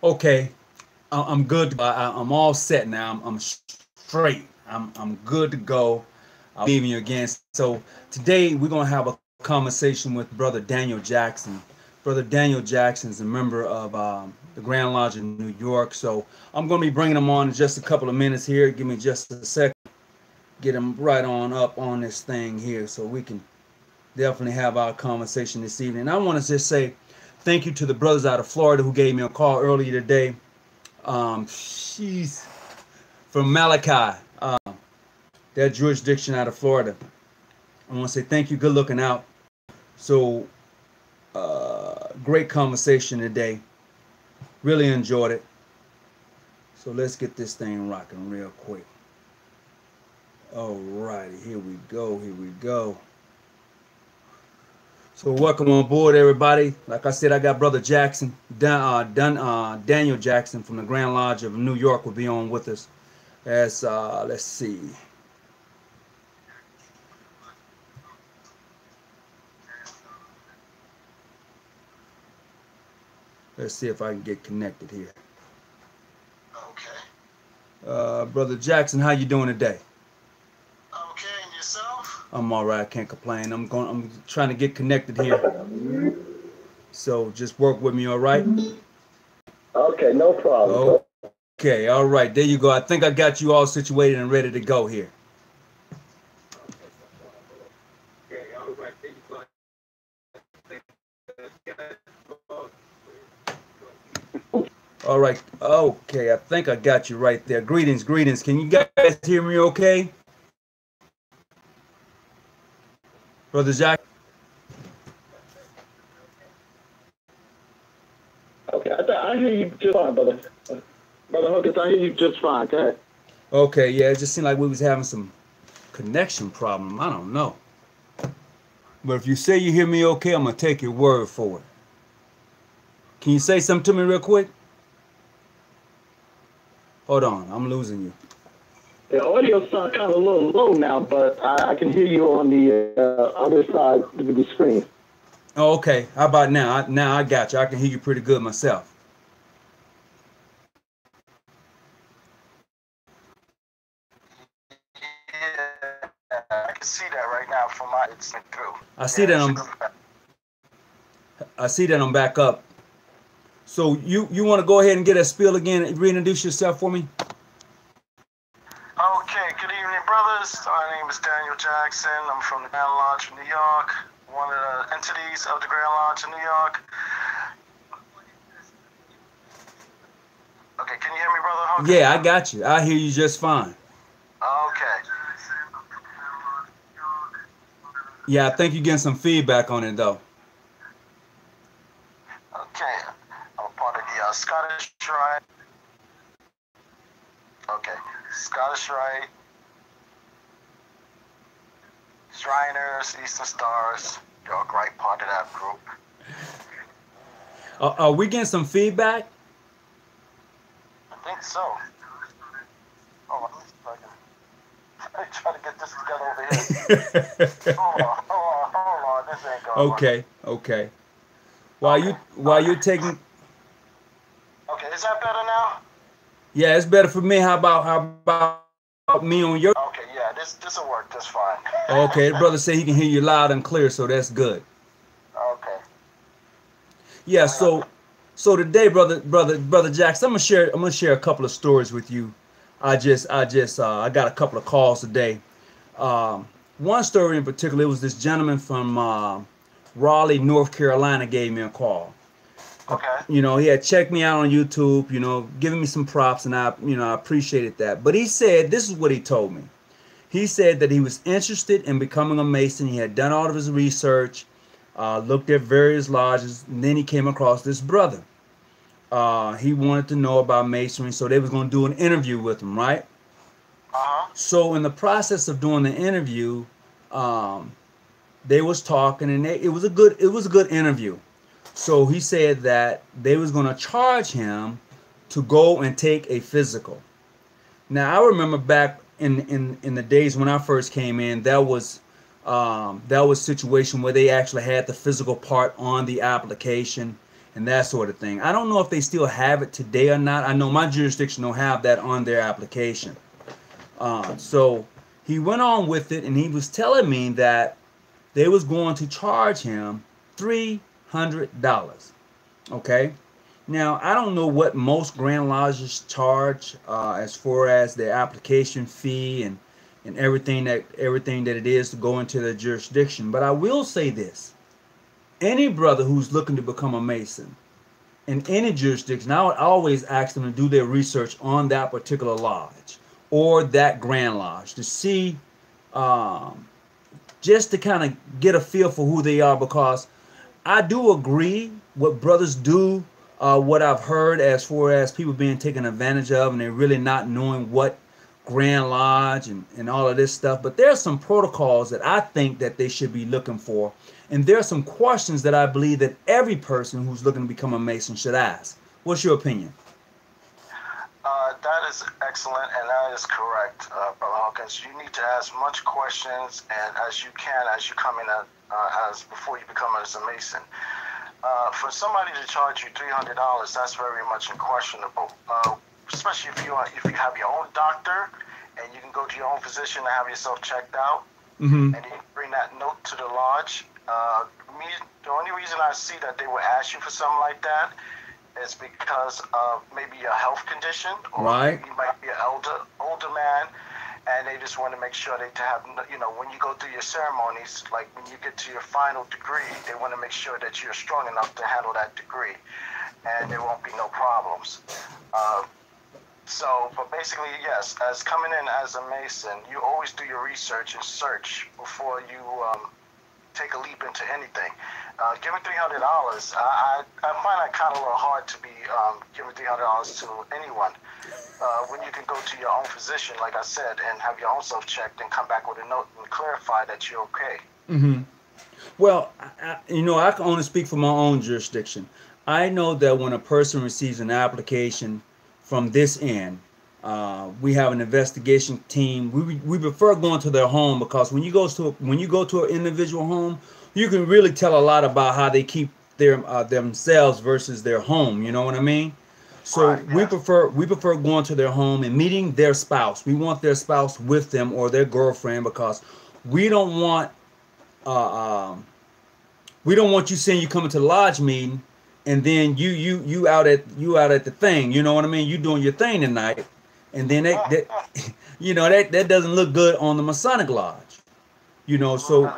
Okay, I'm good. I'm all set now. I'm straight. I'm good to go. I'll be leaving you again. So today we're gonna have a conversation with Brother Daniel Jackson. Brother Daniel Jackson is a member of the Grand Lodge of New York. So I'm gonna be bringing him on in just a couple of minutes here. Give me just a second. Get him right on up on this thing here, so we can definitely have our conversation this evening. I want to just say thank you to the brothers out of Florida who gave me a call earlier today. She's from Malachi, that jurisdiction out of Florida. I want to say thank you. Good looking out. So, great conversation today. Really enjoyed it. So let's get this thing rocking real quick. Alrighty, here we go. Here we go. So welcome on board, everybody. Like I said, I got Brother Jackson, Daniel Jackson from the Grand Lodge of New York will be on with us. As let's see. Let's see if I can get connected here. Okay. Brother Jackson, how you doing today? Okay, and yourself? I'm all right. I can't complain. I'm trying to get connected here. So just work with me, all right? Okay, no problem. Okay, all right. There you go. I think I got you all situated and ready to go here. All right. Okay, I think I got you right there. Greetings, greetings. Can you guys hear me okay? Brother Jack? Okay, I hear you just fine, brother. Brother Hawkins, I hear you just fine. Go ahead. Okay, yeah, it just seemed like we was having some connection problem. I don't know. But if you say you hear me okay, I'm going to take your word for it. Can you say something to me real quick? Hold on, I'm losing you. The audio sounds kind of a little low now, but I can hear you on the other side of the screen. Oh, okay. How about now? Now I got you. I can hear you pretty good myself. Yeah, I can see that right now from my it's through. I see that I'm back up. So you want to go ahead and get a spiel again and reintroduce yourself for me? Okay, good evening, brothers. My name is Daniel Jackson. I'm from the Grand Lodge of New York, one of the entities of the Grand Lodge of New York. Okay, can you hear me, brother Hawkins? Yeah, I got you. I hear you just fine. Okay. Yeah, I think you're getting some feedback on it though. Okay, I'm a part of the Scottish Rite. Okay, Scottish Rite, Shriners, Eastern Stars. You're a great part of that group. Are we getting some feedback? I think so. Oh, I'm trying to get this together over here. hold on. This ain't going. Okay. While you're taking. Okay, is that better now? Yeah, it's better for me. How about me on your? Okay, yeah, this will work just fine. Okay, the brother said he can hear you loud and clear, so that's good. Okay. Yeah, so today, brother Jackson, I'm gonna share a couple of stories with you. I got a couple of calls today. One story in particular, it was this gentleman from Raleigh, North Carolina, gave me a call. Okay. You know, he had checked me out on YouTube, you know, giving me some props, and I appreciated that. But he said, this is what he told me. He said that he was interested in becoming a Mason. He had done all of his research, looked at various lodges, and then he came across this brother. He wanted to know about Masonry, so they was going to do an interview with him, right? So in the process of doing the interview, they was talking, and it was a good interview. So he said that they was going to charge him to go and take a physical. Now I remember back in the days when I first came in, that was a situation where they actually had the physical part on the application, and that sort of thing. I don't know if they still have it today or not. I know my jurisdiction don't have that on their application. So he went on with it, and he was telling me that they was going to charge him $300. Okay. Now, I don't know what most Grand Lodges charge as far as their application fee and everything that it is to go into their jurisdiction. But I will say this. Any brother who's looking to become a Mason in any jurisdiction, I would always ask them to do their research on that particular lodge or that Grand Lodge to see, just to kind of get a feel for who they are, because I do agree what brothers do, what I've heard as far as people being taken advantage of and they're really not knowing what Grand Lodge and all of this stuff. But there are some protocols that I think that they should be looking for. And there are some questions that I believe that every person who's looking to become a Mason should ask. What's your opinion? That is excellent, and that is correct, Brother Hawkins. You need to ask much questions and as you can as you come in as before you become as a Mason. For somebody to charge you $300, that's very much questionable. Especially if you have your own doctor and you can go to your own physician and have yourself checked out, and you can bring that note to the lodge. The only reason I see that they would ask you for something like that is because of maybe a health condition, or you might be an older man, and they just want to make sure they have, when you go through your ceremonies, like when you get to your final degree, they want to make sure that you're strong enough to handle that degree, and there won't be no problems. But basically, yes, as coming in as a Mason, you always do your research and search before you take a leap into anything. Giving $300, I find that kind of a little hard to be giving $300 to anyone. When you can go to your own physician, like I said, and have your own self checked and come back with a note and clarify that you're okay. Well, I can only speak for my own jurisdiction. I know that when a person receives an application from this end, we have an investigation team. We prefer going to their home, because when you go to an individual home, you can really tell a lot about how they keep their themselves versus their home. You know what I mean? So we prefer going to their home and meeting their spouse. We want their spouse with them or their girlfriend, because we don't want you saying you coming to the lodge meeting and then you out at the thing. You know what I mean? You doing your thing tonight. And then that doesn't look good on the Masonic Lodge,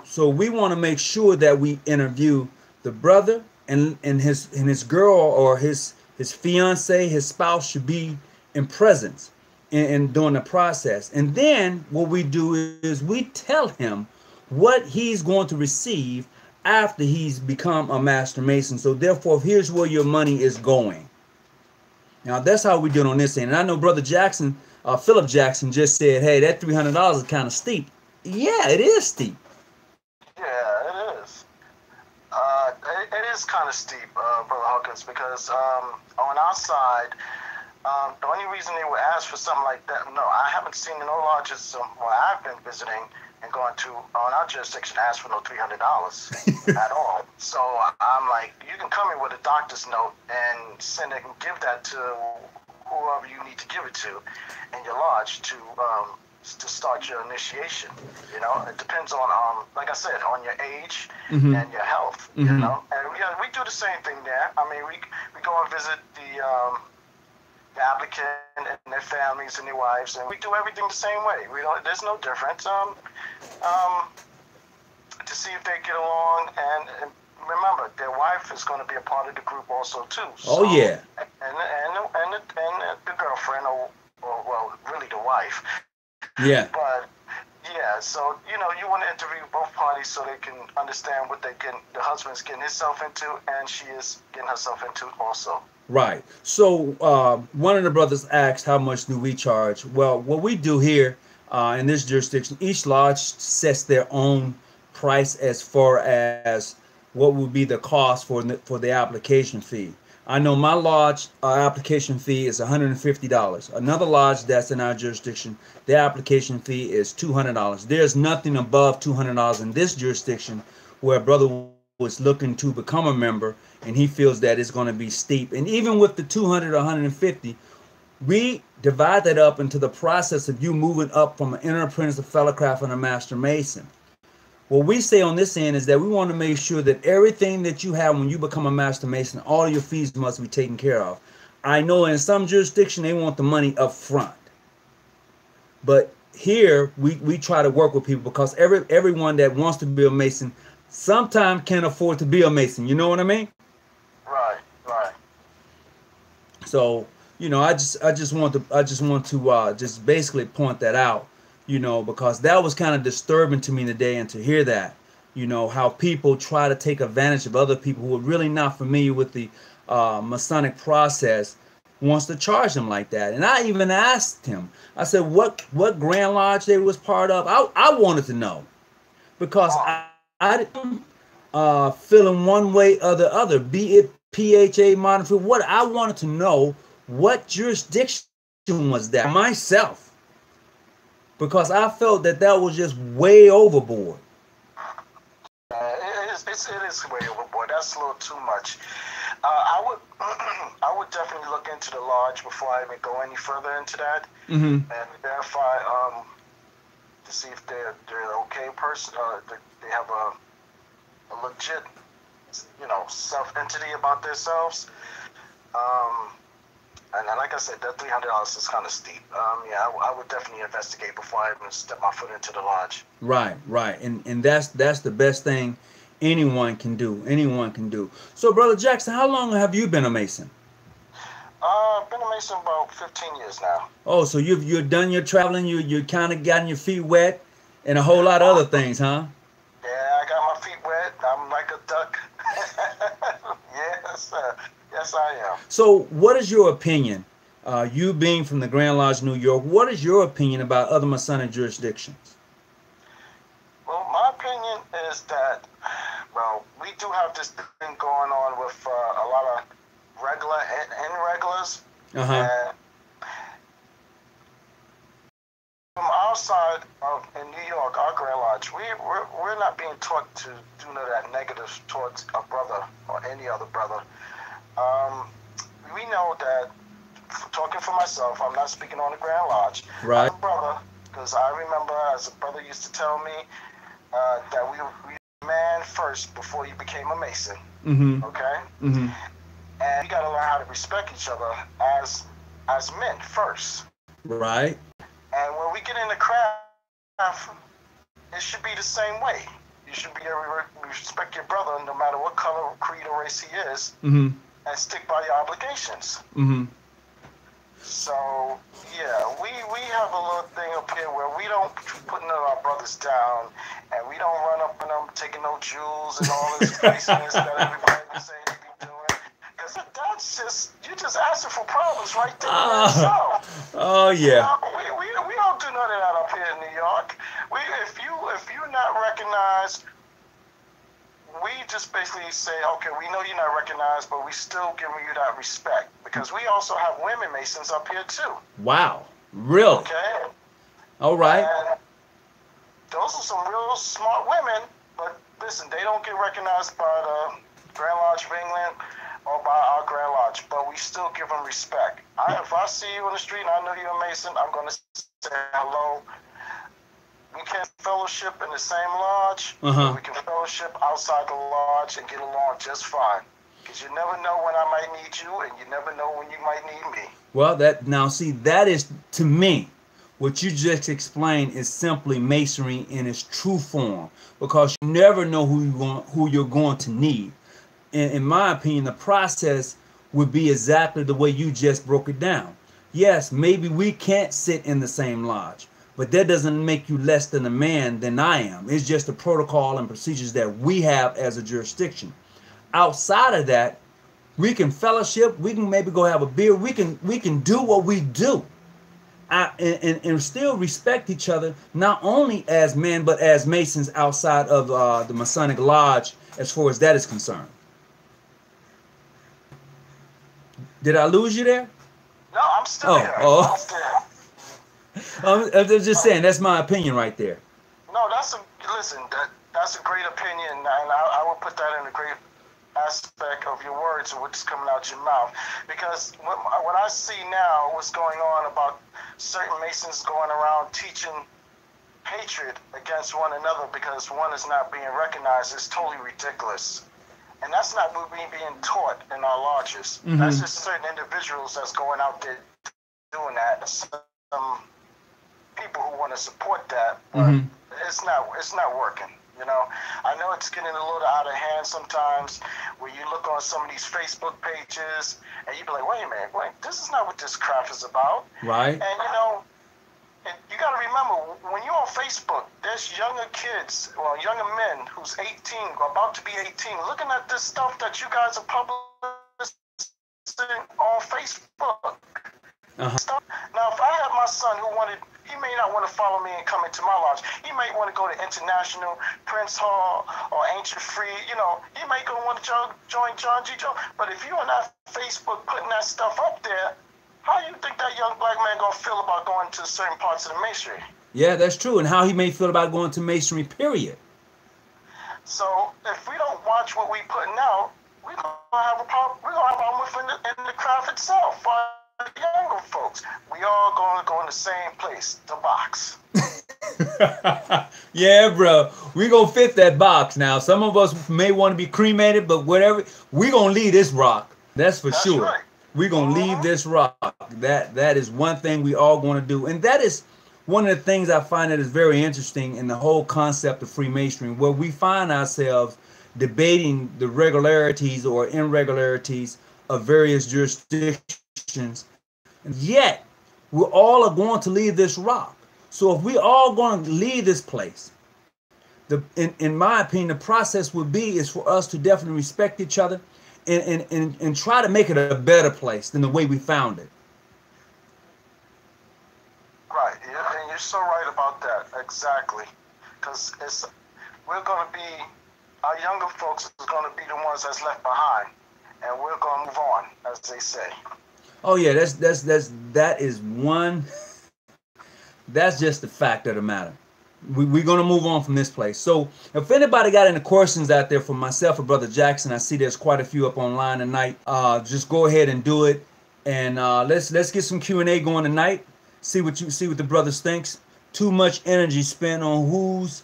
So we want to make sure that we interview the brother and his girl or his fiance, his spouse should be in presence and during the process. And then what we do is we tell him what he's going to receive after he's become a Master Mason. So therefore, here's where your money is going. Now, that's how we do it on this end. And I know Brother Jackson, Philip Jackson, just said, hey, that $300 is kind of steep. Yeah, it is steep. Yeah, it is. It is kind of steep, Brother Hawkins, because on our side, the only reason they would ask for something like that, no, I haven't seen no lodges where I've been visiting and going to on our jurisdiction ask for no $300 at all. So I'm like, you can come in with a doctor's note and send it and give that to whoever you need to give it to in your lodge to start your initiation. It depends on like I said, on your age and your health. And we do the same thing there. I mean, we go and visit the applicant and their families and their wives, and we do everything the same way. There's no difference. To see if they get along, and remember, their wife is going to be a part of the group also too. So, oh yeah. And the girlfriend, or well, really the wife. Yeah. But yeah, so you want to interview both parties so they can understand what the husband's getting himself into, and she is getting herself into also. Right. So one of the brothers asked, how much do we charge? Well, what we do here in this jurisdiction, each lodge sets their own price as far as what would be the cost for the application fee. I know my lodge application fee is $150. Another lodge that's in our jurisdiction, their application fee is $200. There's nothing above $200 in this jurisdiction where a brother is looking to become a member, and he feels that it's going to be steep. And even with the 200 or 150, we divide that up into the process of you moving up from an inner apprentice, a fellow craft, and a master mason. What we say on this end is that we want to make sure that everything that you have when you become a master mason, all of your fees must be taken care of. I know in some jurisdiction they want the money up front, but here we try to work with people because everyone that wants to be a mason sometimes can't afford to be a mason. You know what I mean? Right, right. So I just want to just basically point that out, because that was kind of disturbing to me today, and to hear that, how people try to take advantage of other people who are really not familiar with the Masonic process, wants to charge them like that. And I even asked him, I said, what Grand Lodge they was part of. I wanted to know, because I didn't feeling one way or the other, be it PHA, modern field, what I wanted to know, what jurisdiction was that myself, because I felt that was just way overboard. It is way overboard. That's a little too much. I would definitely look into the lodge before I even go any further into that, and verify to see if they're okay person, they have a legit, self entity about themselves. And then, like I said, that $300 is kind of steep. I would definitely investigate before I even step my foot into the lodge. Right, and that's the best thing anyone can do. So, Brother Jackson, how long have you been a Mason? I've been a Mason about 15 years now. Oh, so you've done your traveling, you kind of gotten your feet wet, and a whole lot of other things, huh? Yeah, I got my feet wet. I'm like a duck. Yes, yes, I am. So, what is your opinion? You being from the Grand Lodge, New York, what is your opinion about other Masonic jurisdictions? Well, my opinion is that, we do have this thing going on with a lot of regular and irregulars. And from our side in New York, our Grand Lodge, we're not being taught to do none of that negative towards a brother or any other brother. We know that, talking for myself, I'm not speaking on the Grand Lodge. Right. As a brother, because I remember as a brother used to tell me that we man first before you became a Mason. Okay? And you got to learn how to respect each other as men first. Right. And when we get in the craft, it should be the same way. You should be able to respect your brother no matter what color, creed, or race he is, and stick by your obligations. So, yeah, we have a little thing up here where we don't put none of our brothers down, and we don't run up on them taking no jewels and all this craziness that everybody be saying they be doing. Because that's just, you're just asking for problems right there. Oh, yeah. We don't do none of that up here in New York. If you're not recognized, we just basically say, okay, we know you're not recognized, but we still giving you that respect, because we also have women Masons up here too. Wow, really? Okay. All right. And those are some real smart women, but listen, they don't get recognized by the Grand Lodge of England or by our Grand Lodge, but we still give them respect. If I see you on the street and I know you're a Mason, I'm going to say hello. We can fellowship in the same lodge. We can fellowship outside the lodge and get along just fine. Because you never know when I might need you, and you never know when you might need me. Well, that is, to me, what you just explained is simply Masonry in its true form. Because you never know who you're going to need. In my opinion, the process would be exactly the way you just broke it down. Yes, maybe we can't sit in the same lodge, but that doesn't make you less than a man than I am. It's just the protocol and procedures that we have as a jurisdiction. Outside of that, we can fellowship, we can maybe go have a beer, we can do what we do. And still respect each other, not only as men, but as Masons outside of the Masonic Lodge, as far as that is concerned. Did I lose you there? No, I'm still here. I'm still here. I'm just saying, that's my opinion right there. No, listen, that's a great opinion, and I would put that in a great aspect of your words and what's coming out your mouth. Because what I see now, what's going on about certain Masons going around teaching hatred against one another because one is not being recognized is totally ridiculous. And that's not what we're being taught in our lodges. Mm-hmm. That's just certain individuals that's going out there doing that. Some people who want to support that, but it's not working. You know, I know it's getting a little out of hand sometimes where you look on some of these Facebook pages and you be like, wait a minute, this is not what this crap is about. Right. And, you know, and you got to remember, when you're on Facebook, there's younger kids, well, younger men who's 18, or about to be 18, looking at this stuff that you guys are publishing on Facebook. Now, if I had my son who he may not want to follow me and come into my lodge. He might want to go to International, Prince Hall, or Ancient Free. You know, he might go want to join John G. Joe. But if you're on that Facebook putting that stuff up there, how do you think that young black man going to feel about going to certain parts of the Masonry? Yeah, that's true. And how he may feel about going to Masonry, period. So if we don't watch what we're putting out, we're going to have a problem. We're going to have a problem in the craft itself. Younger folks, we all going to go in the same place, the box. Yeah, bro, we gonna fit that box now. Some of us may want to be cremated, but whatever, we gonna leave this rock. That's sure. Right. We gonna leave this rock. That is one thing we all gonna do, and that is one of the things I find that is very interesting in the whole concept of Freemasonry, where we find ourselves debating the regularities or irregularities of various jurisdictions. And yet, we all are going to leave this rock. So if we all going to leave this place, in my opinion, the process would be is for us to definitely respect each other and try to make it a better place than the way we found it. Right, and you're so right about that, exactly. Because we're going to be, our younger folks is going to be the ones that's left behind, and we're going to move on, as they say. Oh yeah, that is one. That's just the fact of the matter. We're gonna move on from this place. So if anybody got any questions out there for myself or Brother Jackson, I see there's quite a few up online tonight. Just go ahead and do it, and let's get some Q&A going tonight. See what the brothers thinks. Too much energy spent on who's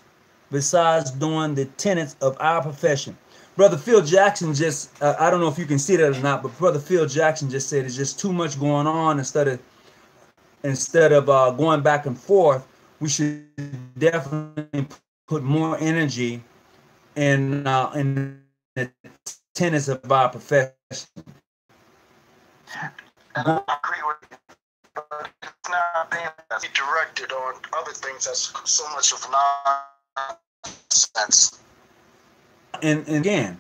besides doing the tenets of our profession. Brother Phil Jackson just, I don't know if you can see that or not, but Brother Phil Jackson just said it's just too much going on. Instead of going back and forth, we should definitely put more energy in the tenets of our profession. And I agree with you, but it's not being directed on other things that's so much of nonsense. And again,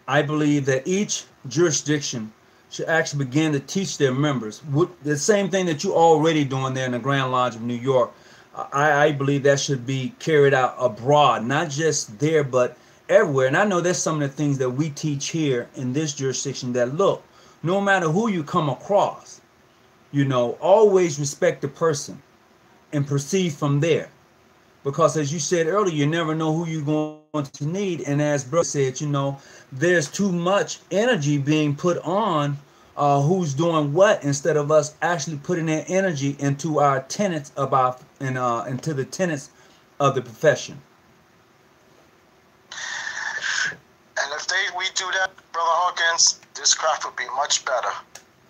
I believe that each jurisdiction should actually begin to teach their members the same thing that you're already doing there in the Grand Lodge of New York. I believe that should be carried out abroad, not just there, but everywhere. And I know there's some of the things that we teach here in this jurisdiction that, look, no matter who you come across, you know, always respect the person and proceed from there. Because as you said earlier, you never know who you're going to need. And as brother said, you know, there's too much energy being put on who's doing what instead of us actually putting that energy into our tenets into the tenets of the profession. And if we do that, Brother Hawkins, this craft would be much better,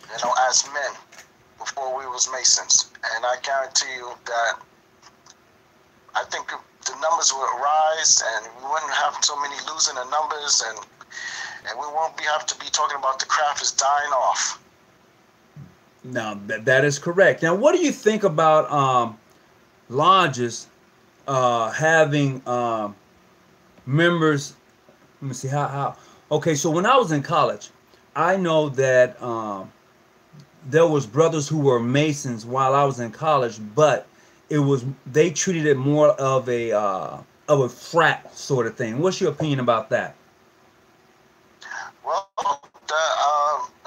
you know, as men before we was Masons. And I guarantee you that I think the numbers will rise, and we wouldn't have so many losing the numbers, and we won't have to be talking about the craft is dying off. Now, that is correct. Now, what do you think about lodges having members? Let me see how. Okay, so when I was in college, I know that there was brothers who were Masons while I was in college, but they treated it more of a frat sort of thing. What's your opinion about that? Well,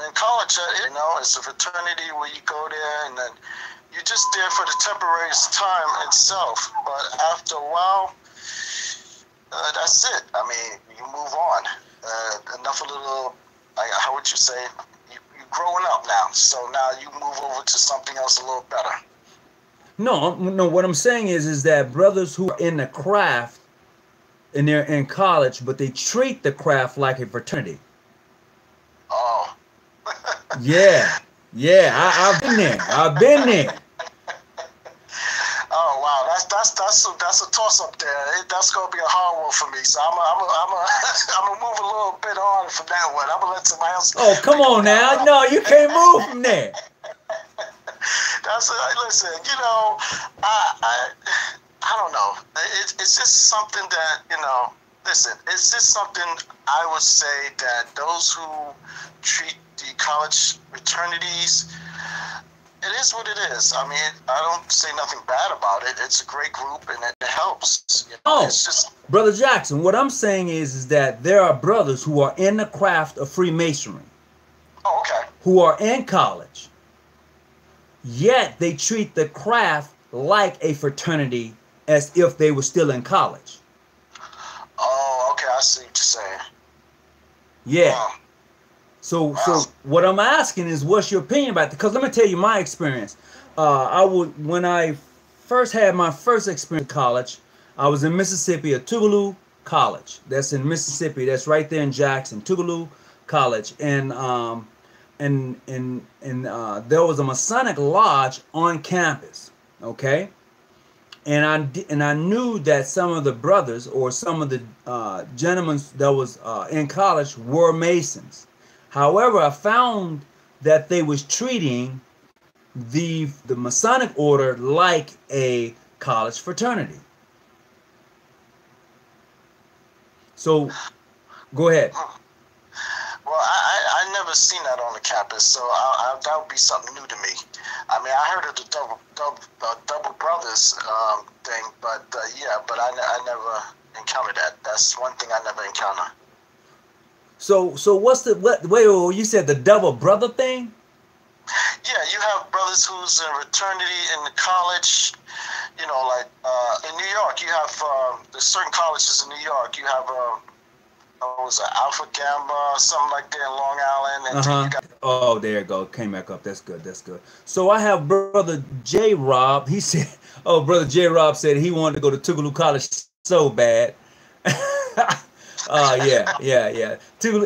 in college, you know, it's a fraternity where you go there and then you're just there for the temporary time itself. But after a while, that's it. I mean, you move on. Enough of the little, how would you say? You're growing up now, so now you move over to something else a little better. No, no. What I'm saying is that brothers who are in the craft and they're in college, but they treat the craft like a fraternity. Oh. Yeah, yeah. I've been there. I've been there. Oh wow, that's a toss up there. That's gonna be a hard one for me. So I'm gonna move a little bit on from that one. I'm gonna let somebody else. Oh, come on now. No, you can't move from there. Listen. You know, I don't know. It's just something that, you know. Listen, it's just something I would say that those who treat the college fraternities, it is what it is. I mean, I don't say nothing bad about it. It's a great group and it helps. You know? Oh, it's just, Brother Jackson, what I'm saying is that there are brothers who are in the craft of Freemasonry, oh, okay. who are in college, yet they treat the craft like a fraternity as if they were still in college. Oh, okay. I see what you're saying. Yeah. Wow. So what I'm asking is, what's your opinion about it? Because let me tell you my experience. When I first had my first experience in college, I was in Mississippi at Tougaloo College. That's in Mississippi. That's right there in Jackson, Tougaloo College, and there was a Masonic lodge on campus. Okay, and I knew that some of the brothers or some of the gentlemen that was in college were Masons. However, I found that they was treating the Masonic order like a college fraternity. So, go ahead. Well, I never seen that on the campus, so that would be something new to me. I mean, I heard of the double brothers thing, but yeah, but I never encountered that. That's one thing I never encountered. So what's the wait, you said the double brother thing? Yeah, you have brothers who's in fraternity in the college. You know, like in New York, you have there's certain colleges in New York. You have was it Alpha Gamma, something like that in Long Island. And Oh, there you go. Came back up. That's good. That's good. So I have brother J. Rob. He said, "Oh, brother J. Rob said he wanted to go to Tougaloo College so bad." Yeah.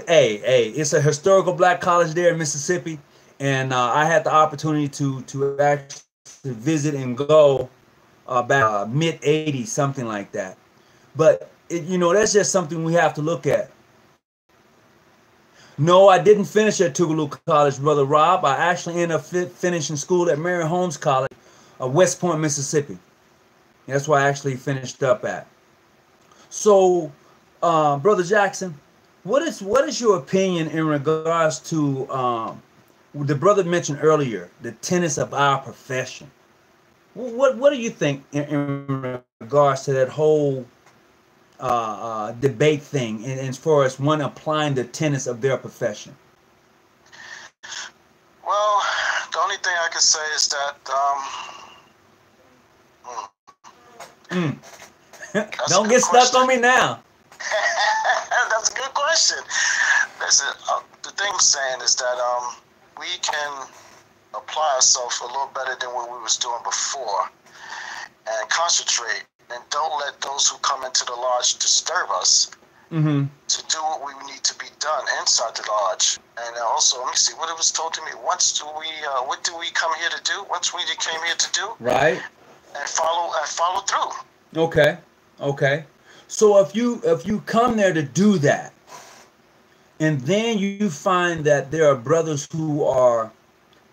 Hey, it's a historical black college there in Mississippi, and I had the opportunity to actually visit and go back mid '80s, something like that. But that's just something we have to look at. No, I didn't finish at Tougaloo College, brother Rob. I actually ended up finishing school at Mary Holmes College, West Point, Mississippi. That's where I actually finished up at. So, brother Jackson, what is your opinion in regards to the brother mentioned earlier, the tenets of our profession? What do you think in regards to that whole debate thing, and as far as one applying the tenets of their profession? Well, the only thing I can say is that don't get stuck on me now. That's a good question. Listen, the thing I'm saying is that we can apply ourselves a little better than what we was doing before, and concentrate, and don't let those who come into the lodge disturb us to do what we need to be done inside the lodge. And also, let me see what it was told to me. What do we come here to do? What we came here to do? Right. And follow through. Okay. So if you come there to do that, and then you find that there are brothers who are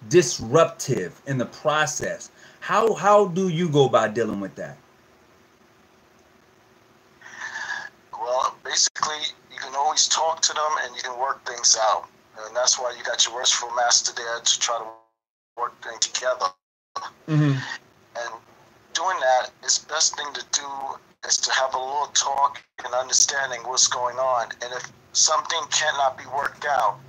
disruptive in the process, how do you go about dealing with that? Well, basically, you can always talk to them and you can work things out. And that's why you got your worshipful master there to try to work things together. And doing that, is best thing to do is to have a little talk and understanding what's going on. And if something cannot be worked out,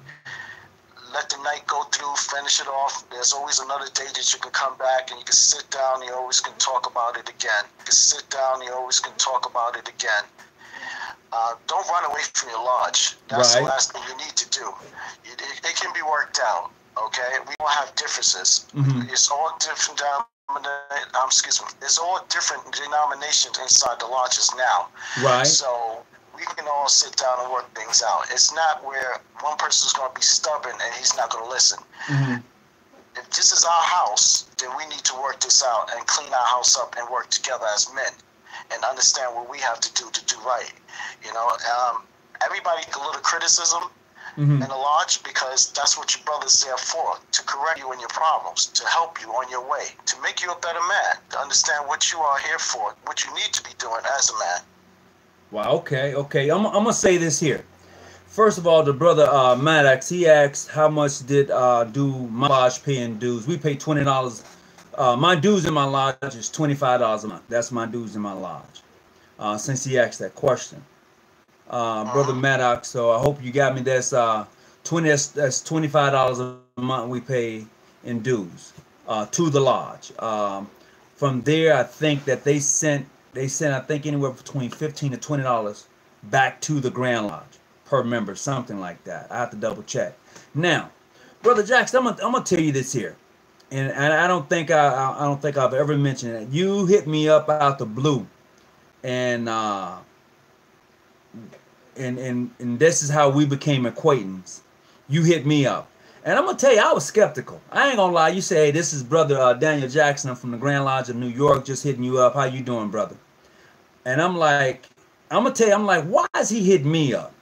let the night go through, finish it off. There's always another day that you can come back and you can sit down and you always can talk about it again. You can sit down and you always can talk about it again. don't run away from your lodge. That's the last thing you need to do. It can be worked out. Okay, we all have differences. It's all different it's all different denominations inside the lodges now. Right. So we can all sit down and work things out. It's not where one person's going to be stubborn and he's not going to listen. If this is our house, then we need to work this out and clean our house up and work together as men and understand what we have to do right. You know, everybody get a little criticism in the lodge, because that's what your brother's there for, to correct you in your problems, to help you on your way, to make you a better man, to understand what you are here for, what you need to be doing as a man. Wow, okay. I'm going to say this here. First of all, the brother Maddox, he asked how much did do my lodge pay in dues. We pay $20. My dues in my lodge is $25 a month. That's my dues in my lodge. Since he asked that question. Brother Maddox, so I hope you got me. That's $25 a month we pay in dues to the lodge. From there, I think that they sent I think anywhere between $15 to $20 back to the Grand Lodge per member, something like that. I have to double check. Now, Brother Jackson, I'm gonna tell you this here, and I don't think I've ever mentioned it. You hit me up out the blue, and this is how we became acquaintance. You hit me up. And I'm going to tell you, I was skeptical. I ain't going to lie. You say, hey, this is Brother Daniel Jackson. I'm from the Grand Lodge of New York, just hitting you up. How you doing, brother? And I'm like, why is he hitting me up?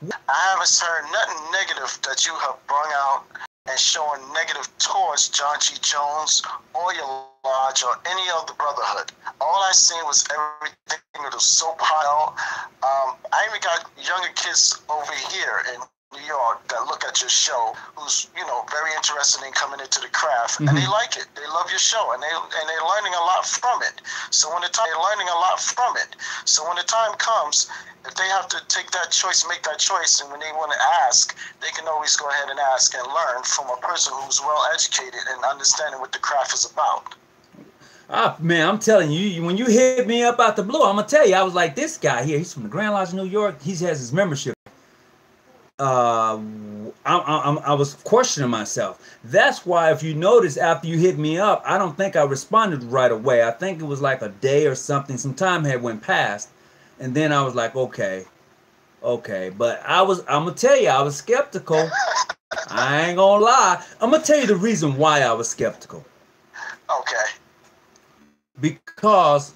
I haven't heard nothing negative that you have brought out and showing negative towards John G. Jones or your lodge or any other brotherhood. All I seen was everything that was so piled. I even got younger kids over here in New York that look at your show who's, you know, very interested in coming into the craft, and they like it. They love your show, and they're learning a lot from it. So when the time comes, if they have to take that choice, make that choice, and when they want to ask, they can always go ahead and ask and learn from a person who's well educated and understanding what the craft is about. Man, I'm telling you, when you hit me up out the blue, I'm gonna tell you, I was like, this guy here, he's from the Grand Lodge of New York. He has his membership. I was questioning myself. That's why, if you notice, after you hit me up, I don't think I responded right away. I think it was like a day or something. Some time had went past, and then I was like, okay. But I'm gonna tell you, I was skeptical. I ain't gonna lie. I'm gonna tell you the reason why I was skeptical. Okay. Because,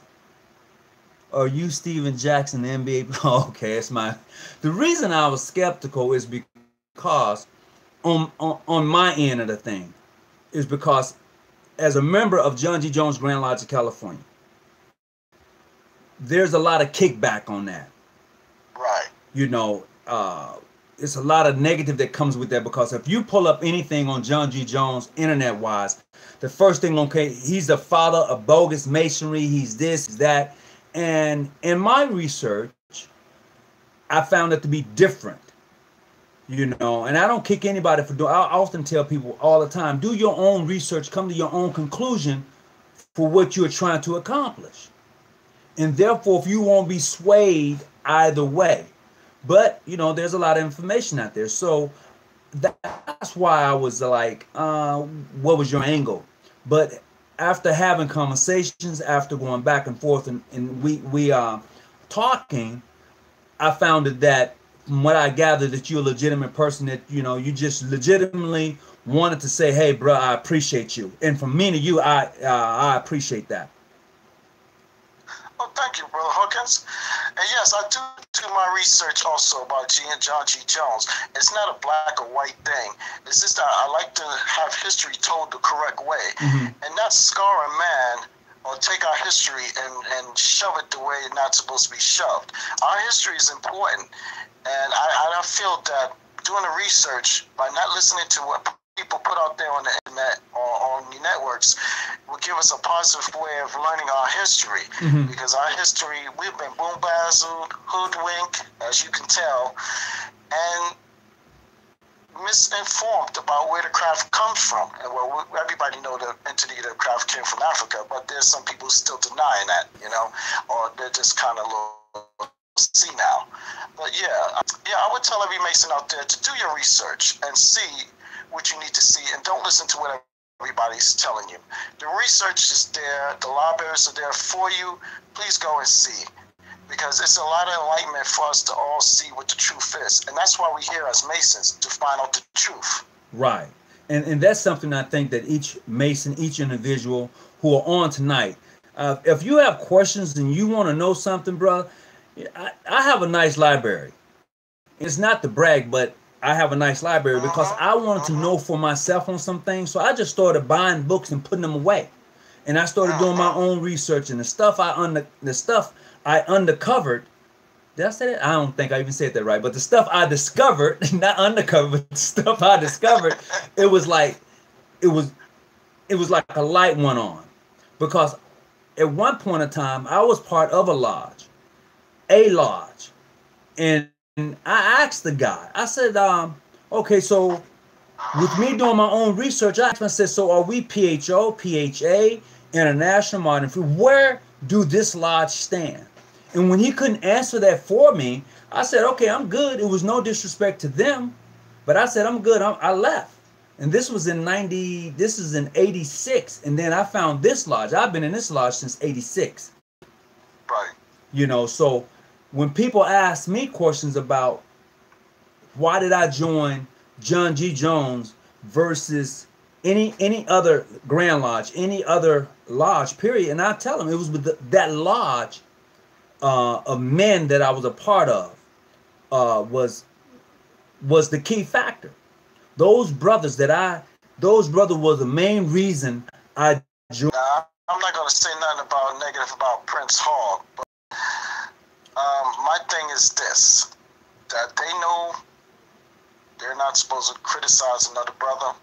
are you Steven Jackson, the NBA? Okay, it's my. The reason I was skeptical is because, on my end of the thing, is because, as a member of John G. Jones Grand Lodge of California, there's a lot of kickback on that. Right. You know, it's a lot of negative that comes with that, because if you pull up anything on John G. Jones internet-wise, the first thing, okay, he's the father of bogus masonry, he's this, he's that. And in my research, I found it to be different, you know, and I don't kick anybody for doing. I often tell people all the time, do your own research, come to your own conclusion for what you're trying to accomplish. And therefore, if you won't be swayed either way. But, you know, there's a lot of information out there. So that's why I was like, what was your angle? But after having conversations, after going back and forth, and we talking, I found that from what I gathered, that you're a legitimate person, that, you know, you just legitimately wanted to say, hey, bro, I appreciate you. And from me to you, I appreciate that. Oh, thank you, Brother Hawkins. And yes, I do my research also about John G. Jones. It's not a black or white thing. It's just that I like to have history told the correct way, and not scar a man or take our history and shove it the way it's not supposed to be shoved. Our history is important, and I feel that doing the research, by not listening to what people put out there on the internet or on the networks, will give us a positive way of learning our history. Because our history, we've been boom-bazzled, hoodwinked, as you can tell, and misinformed about where the craft comes from. And well, everybody know the entity of the craft came from Africa, but there's some people still denying that, you know, or they're just kind of little see now. But yeah, I would tell every Mason out there to do your research and see what you need to see, and don't listen to what everybody's telling you. The research is there, the libraries are there for you. Please go and see, because it's a lot of enlightenment for us to all see what the truth is, and that's why we're here as Masons, to find out the truth. Right. And that's something I think that each Mason, each individual who are on tonight, if you have questions and you want to know something, bro, I have a nice library. It's not to brag, but I have a nice library because I wanted to know for myself on some things. So I just started buying books and putting them away. And I started doing my own research, and the stuff I uncovered. Did I say that? I don't think I even said that right. But the stuff I discovered, not undercover, but the stuff I discovered, it was like a light went on. Because at one point in time, I was part of a lodge. And I asked the guy, I said, okay, so with me doing my own research, I asked him, I said, so are we PHO, PHA, International Modern Free? Where do this lodge stand? And when he couldn't answer that for me, I said, okay, I'm good. It was no disrespect to them, but I said, I'm good. I left. And this was in 86. And then I found this lodge. I've been in this lodge since 86. Right. You know, so when people ask me questions about why did I join John G. Jones versus any other Grand Lodge, any other lodge, period, and I tell them it was with that lodge of men that I was a part of was the key factor. Those brothers was the main reason I joined. Now, I'm not going to say nothing negative about Prince Hall, but my thing is this, that they know they're not supposed to criticize another brother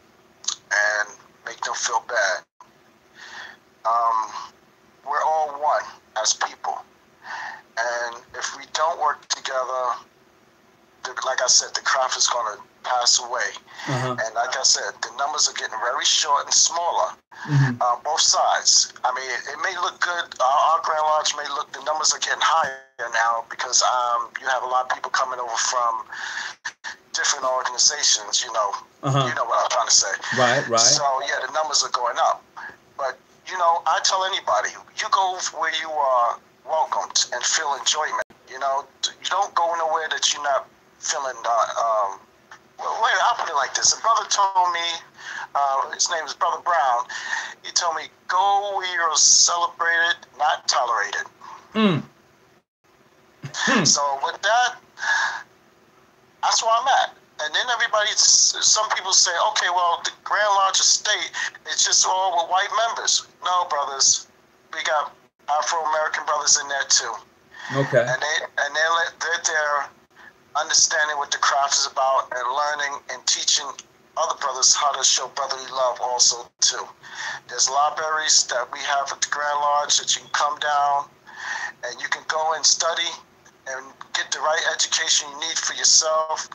and make them feel bad. We're all one as people. And if we don't work together, like I said, the craft is going to pass away. And like I said, the numbers are getting very short and smaller. Both sides. I mean, it may look good. Our Grand Lodge may look, the numbers are getting higher now because you have a lot of people coming over from different organizations, you know. You know what I'm trying to say. Right. So, yeah, the numbers are going up. But, you know, I tell anybody, you go where you are welcomed and feel enjoyment. You know, you don't go nowhere that you're not feeling, wait, I'll put it like this. A brother told me, his name is Brother Brown, he told me, go where you're celebrated, not tolerated. So with that, that's where I'm at. And then some people say, okay, well, the Grand Lodge Estate, it's just all with white members. No, brothers, we got Afro-American brothers in there too. Okay. And they're there understanding what the craft is about and learning and teaching other brothers how to show brotherly love also too. There's libraries that we have at the Grand Lodge that you can come down and you can go and study and get the right education you need for yourself,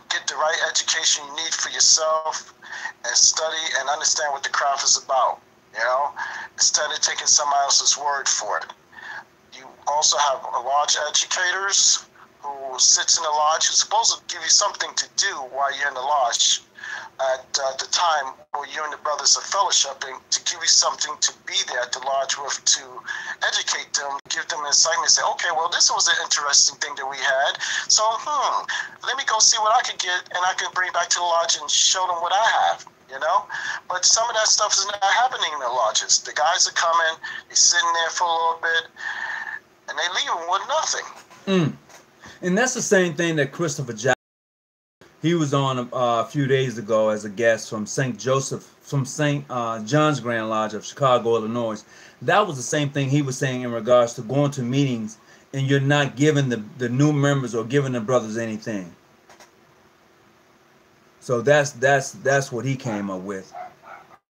and study and understand what the craft is about, you know, instead of taking somebody else's word for it. You also have lodge educators who sits in the lodge who's supposed to give you something to do while you're in the lodge at the time where you and the brothers are fellowshipping, to give you something to be there at the lodge with, to educate them, give them insight and say, okay, well, this was an interesting thing that we had. So, let me go see what I can get and I can bring back to the lodge and show them what I have, you know? But some of that stuff is not happening in the lodges. The guys are coming, they're sitting there for a little bit, and they leaving with nothing. And that's the same thing that Christopher Jackson, he was on a few days ago as a guest from St. John's Grand Lodge of Chicago, Illinois. That was the same thing he was saying in regards to going to meetings and you're not giving the new members or giving the brothers anything. So that's what he came up with.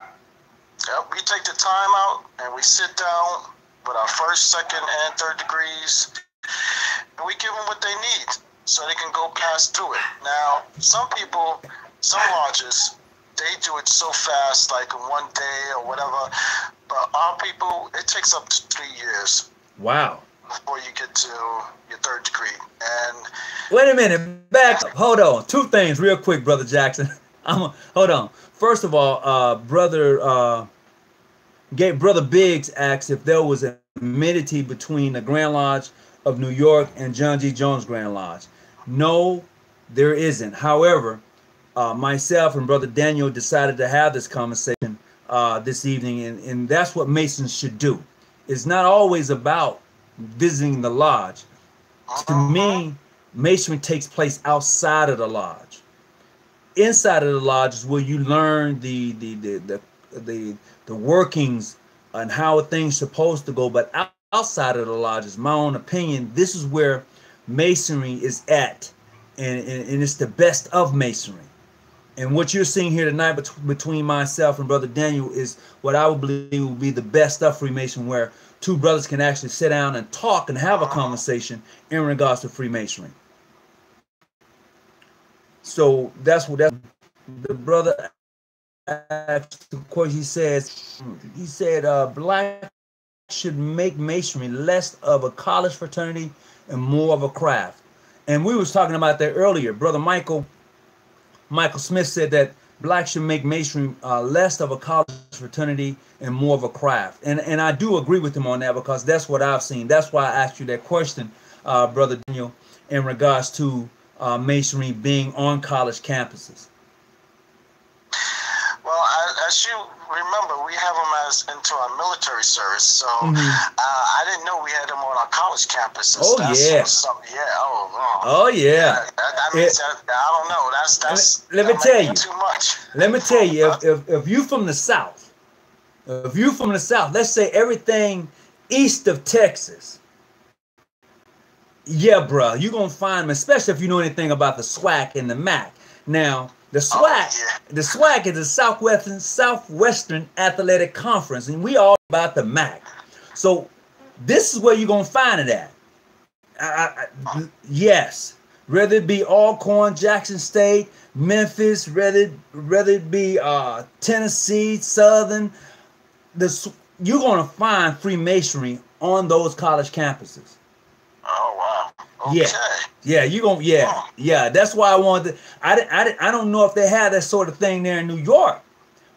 Yep, we take the time out and we sit down with our first, second, and third degrees, and we give them what they need so they can go past through it. Now, some people, some lodges, they do it so fast, like in one day or whatever. But our people, it takes up to 3 years. Wow. before you get to your third degree. And wait a minute, back up. Hold on. Two things real quick, Brother Jackson. Hold on. First of all, Brother Biggs asked if there was a amity between the Grand Lodge of New York and John G. Jones Grand Lodge. No, there isn't. However, myself and Brother Daniel decided to have this conversation this evening, and that's what Masons should do. It's not always about visiting the lodge. To me, Masonry takes place outside of the lodge. Inside of the lodge is where you learn the workings and how things supposed to go. But outside of the lodge, is my own opinion, this is where Masonry is at, and it's the best of Masonry. And what you're seeing here tonight between myself and Brother Daniel is what I would believe will be the best of Freemasonry, where two brothers can actually sit down and talk and have a conversation in regards to Freemasonry. So that's what the brother asked the question. He said black should make Masonry less of a college fraternity and more of a craft. And we was talking about that earlier. Brother Michael Smith said that black should make Masonry less of a college fraternity and more of a craft. And I do agree with him on that, because that's what I've seen. That's why I asked you that question, Brother Daniel, in regards to Masonry being on college campuses. Well, as you remember, we have them as into our military service, so I didn't know we had them on our college campuses. Oh, yeah. Oh yeah. That means I don't know. That's let me tell you too much. Let me tell you, if you from the South, let's say everything east of Texas, yeah, bro, you're gonna find them, especially if you know anything about the SWAC and the MAC. Now, the SWAC is the Southwestern Athletic Conference, and we all about the MAC. So this is where you're gonna find it at. Yes, whether it be Alcorn, Jackson State, Memphis, whether it be Tennessee, Southern, you're gonna find Freemasonry on those college campuses. Oh wow. Okay. Yeah, you gonna yeah. That's why I wanted to, I don't know if they have that sort of thing there in New York,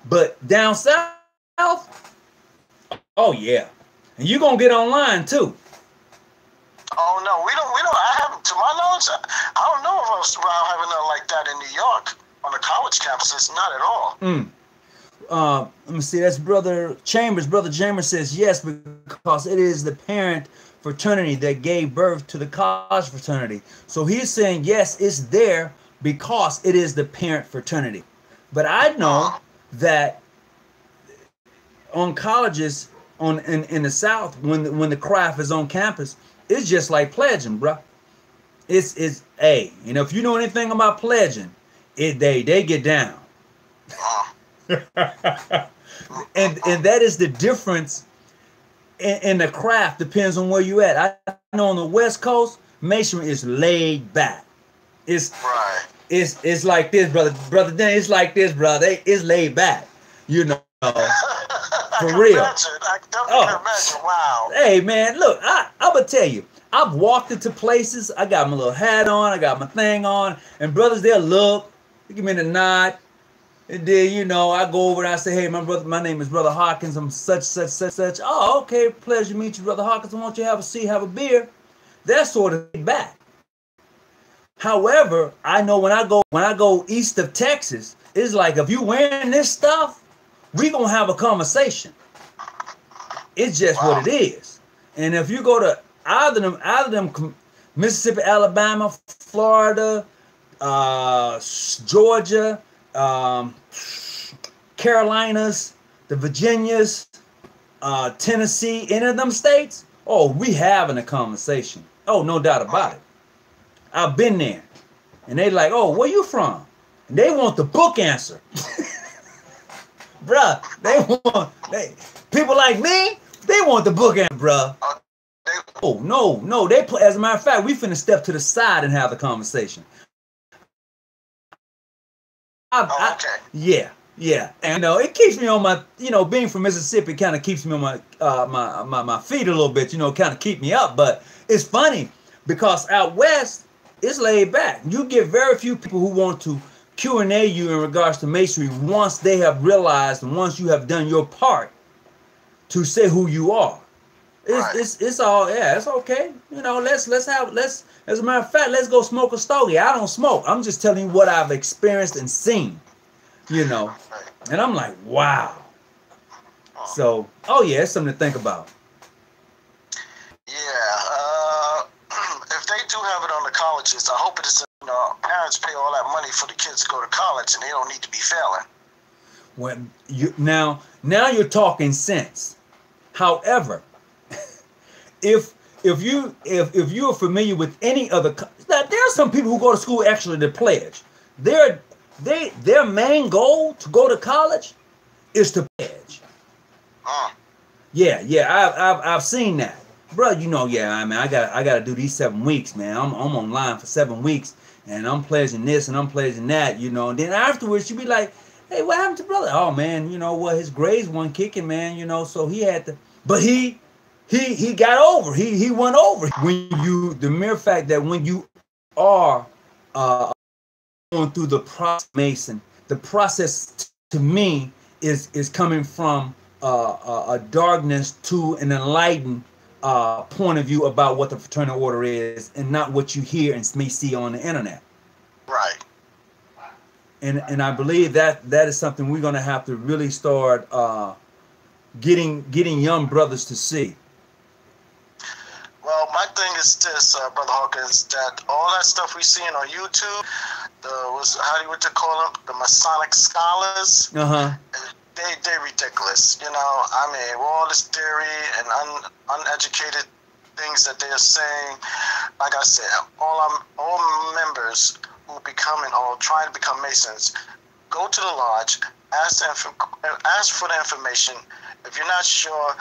but down south, oh yeah, and you're gonna get online too. Oh no, we don't. I haven't, to my knowledge, I don't know of us around having nothing like that in New York on the college campuses. Not at all. Let me see. That's Brother Chambers. Brother Chambers says yes, because it is the parent fraternity that gave birth to the college fraternity. So he's saying yes, it's there because it is the parent fraternity. But I know that on colleges in the South, when the craft is on campus, it's just like pledging, bro. It's you know, if you know anything about pledging, they get down. and that is the difference in the craft. Depends on where you at. I know on the West Coast, Masonry is laid back. It's like this, brother Dan. It's like this, brother. It's laid back. You know, for real. I can imagine. Wow. Hey man, look, I'm gonna tell you. I've walked into places. I got my little hat on. I got my thing on, and brothers, they'll look, they give me the nod. And then, you know, I go over and I say, hey, my name is Brother Hawkins. I'm such. Oh, okay, pleasure to meet you, Brother Hawkins. I want you to have a seat, have a beer. That sort of back. However, I know when I go east of Texas, it's like, if you wearing this stuff, we gonna have a conversation. It's just what it is. And if you go to either of them, Mississippi, Alabama, Florida, Georgia, Carolinas, the Virginias, Tennessee, any of them states, oh, we having a conversation. Oh, no doubt about it. I've been there. And they like, oh, where you from? And they want the book answer. Bruh, people like me, they want the book answer, bruh. Oh, no, as a matter of fact, we finna step to the side and have the conversation. Okay. Yeah. Yeah, and it keeps me on my, being from Mississippi kind of keeps me on my, my feet a little bit, kind of keep me up. But it's funny because out west it's laid back. You get very few people who want to Q&A you in regards to masonry once they have realized and once you have done your part to say who you are. It's all, yeah, it's okay. Let's as a matter of fact, let's go smoke a stogie. I don't smoke. I'm just telling you what I've experienced and seen. And I'm like, wow. So, oh yeah, it's something to think about. Yeah, if they do have it on the colleges, I hope it is. Parents pay all that money for the kids to go to college, and they don't need to be failing. When now you're talking sense. However, if you are familiar with any other, there are some people who go to school actually to pledge. Their main goal to go to college is to pledge. Yeah, I've seen that, bro. Yeah, I mean, I gotta do these 7 weeks, man. I'm online for 7 weeks, and I'm pledging this and I'm pledging that, And then afterwards, you be like, hey, what happened to brother? Oh man, his grades weren't kicking, man. So he had to, but he got over. He went over. The mere fact that when you are going through the process, Mason, the process to me is coming from a darkness to an enlightened point of view about what the fraternal order is, and not what you hear and may see on the internet. Right. And I believe that is something we're gonna have to really start getting young brothers to see. Well, my thing is this, Brother Hawkins, that all that stuff we seeing on YouTube, what they call them, the Masonic scholars, they ridiculous. I mean, with all this theory and uneducated things that they are saying, like I said, all members who are becoming or trying to become Masons, go to the lodge, ask for the information. If you're not sure,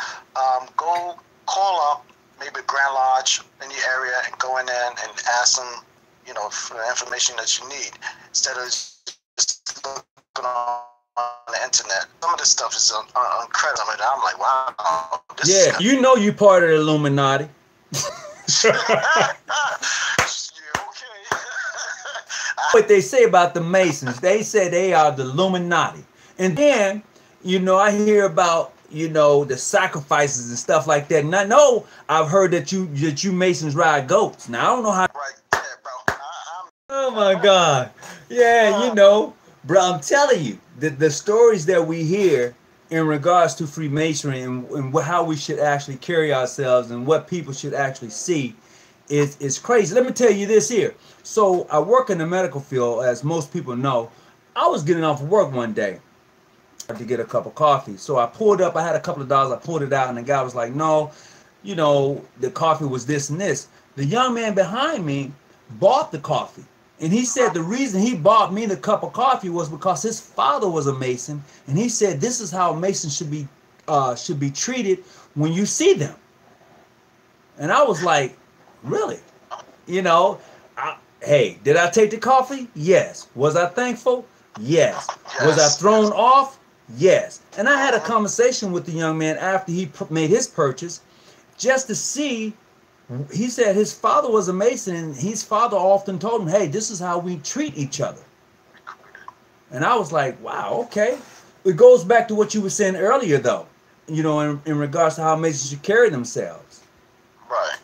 go call up maybe Grand Lodge in the area and go in there and ask them, for the information that you need, instead of just looking on the internet. Some of this stuff is incredible. I'm like, wow. You part of the Illuminati. What they say about the Masons, they say they are the Illuminati. And then, I hear about, the sacrifices and stuff like that. And I know I've heard that you Masons ride goats. Now, I don't know how. Right there, bro. Oh, my God. Yeah, bro, I'm telling you, the stories that we hear in regards to Freemasonry and how we should actually carry ourselves and what people should actually see is crazy. Let me tell you this here. So I work in the medical field, as most people know. I was getting off of work one day to get a cup of coffee. So I pulled up, I had a couple of dollars, I pulled it out, and the guy was like, no, the coffee was this and this. The young man behind me bought the coffee. And he said the reason he bought me the cup of coffee was because his father was a Mason. And he said this is how Masons should be treated when you see them. And I was like, really? Hey, did I take the coffee? Yes. Was I thankful? Yes. Was I thrown off? Yes. And I had a conversation with the young man after he made his purchase, just to see. He said his father was a Mason, and his father often told him, hey, this is how we treat each other. And I was like, wow, okay. It goes back to what you were saying earlier, though, in regards to how Masons should carry themselves. Right.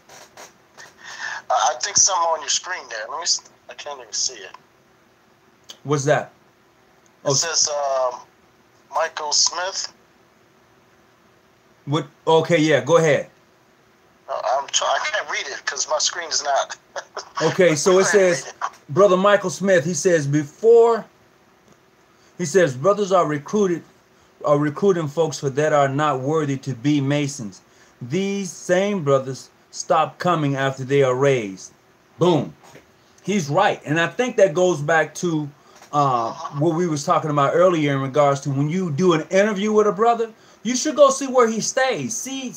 I think something on your screen there. I can't even see it. What's that? It says Michael Smith. What? Okay, yeah, go ahead. I can't read it because my screen is not. Okay, so it says, Brother Michael Smith, he says, brothers are recruiting folks for that are not worthy to be Masons. These same brothers stop coming after they are raised. Boom. He's right. And I think that goes back to what we was talking about earlier in regards to when you do an interview with a brother, you should go see where he stays. See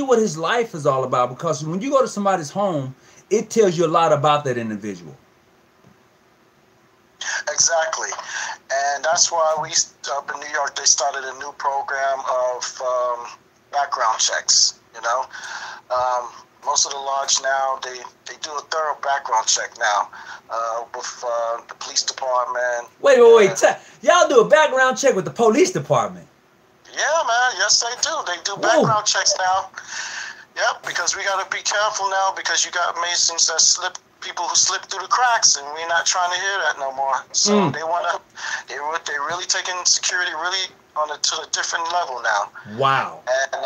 what his life is all about. Because when you go to somebody's home, it tells you a lot about that individual. Exactly. And that's why we, up in New York, they started a new program of background checks, you know. Most of the lodge now, they do a thorough background check now with the police department. Wait. Y'all do a background check with the police department? Yeah, man. Yes, they do. They do background checks now. Yep, because we got to be careful now because you got Masons that people who slip through the cracks, and we're not trying to hear that no more. So they really taking security really to a different level now. Wow. And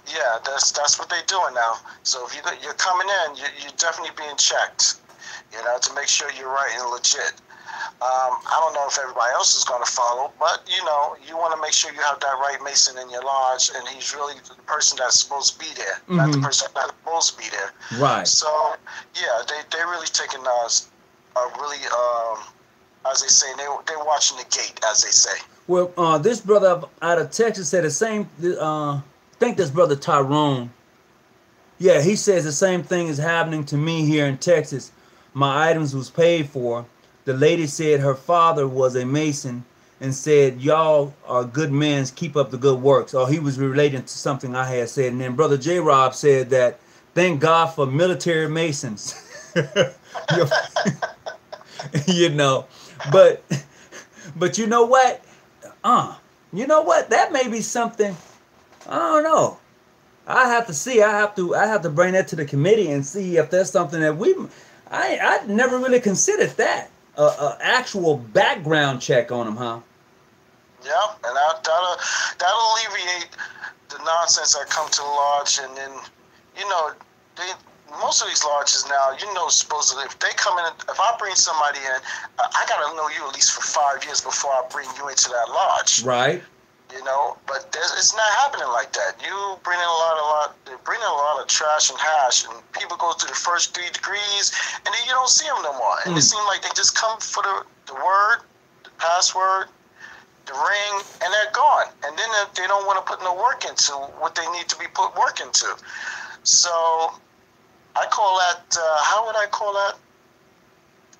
yeah, that's what they're doing now. So if you're coming in, you're definitely being checked, you know, to make sure you're right and legit. I don't know if everybody else is going to follow, but you know, you want to make sure you have that right Mason in your lodge, and he's really the person that's supposed to be there, not the person that's supposed to be there. Right. So yeah, they're really taking really as they say, they're watching the gate, as they say. Well, this brother out of Texas said the same. I think this brother Tyrone. Yeah, he says the same thing is happening to me here in Texas. My items was paid for. The lady said her father was a Mason and said, y'all are good men, keep up the good works. Or he was relating to something I had said. And then Brother J-Rob said that, thank God for military Masons. You know, but you know what? You know what? That may be something, I don't know. I have to see. I have to bring that to the committee and see if there's something that I never really considered that. Actual background check on them, huh? Yeah, and that'll alleviate the nonsense that come to the lodge, and then, you know, most of these lodges now, you know, supposedly if they come in, if I bring somebody in, I gotta know you at least for 5 years before I bring you into that lodge. Right. You know, but it's not happening like that. You bring in a lot of trash and hash, and people go through the first 3 degrees, and then you don't see them no more. And it seems like they just come for the word, the password, the ring, and they're gone. And then they don't want to put no work into what they need to be put work into. So I call that, how would I call that?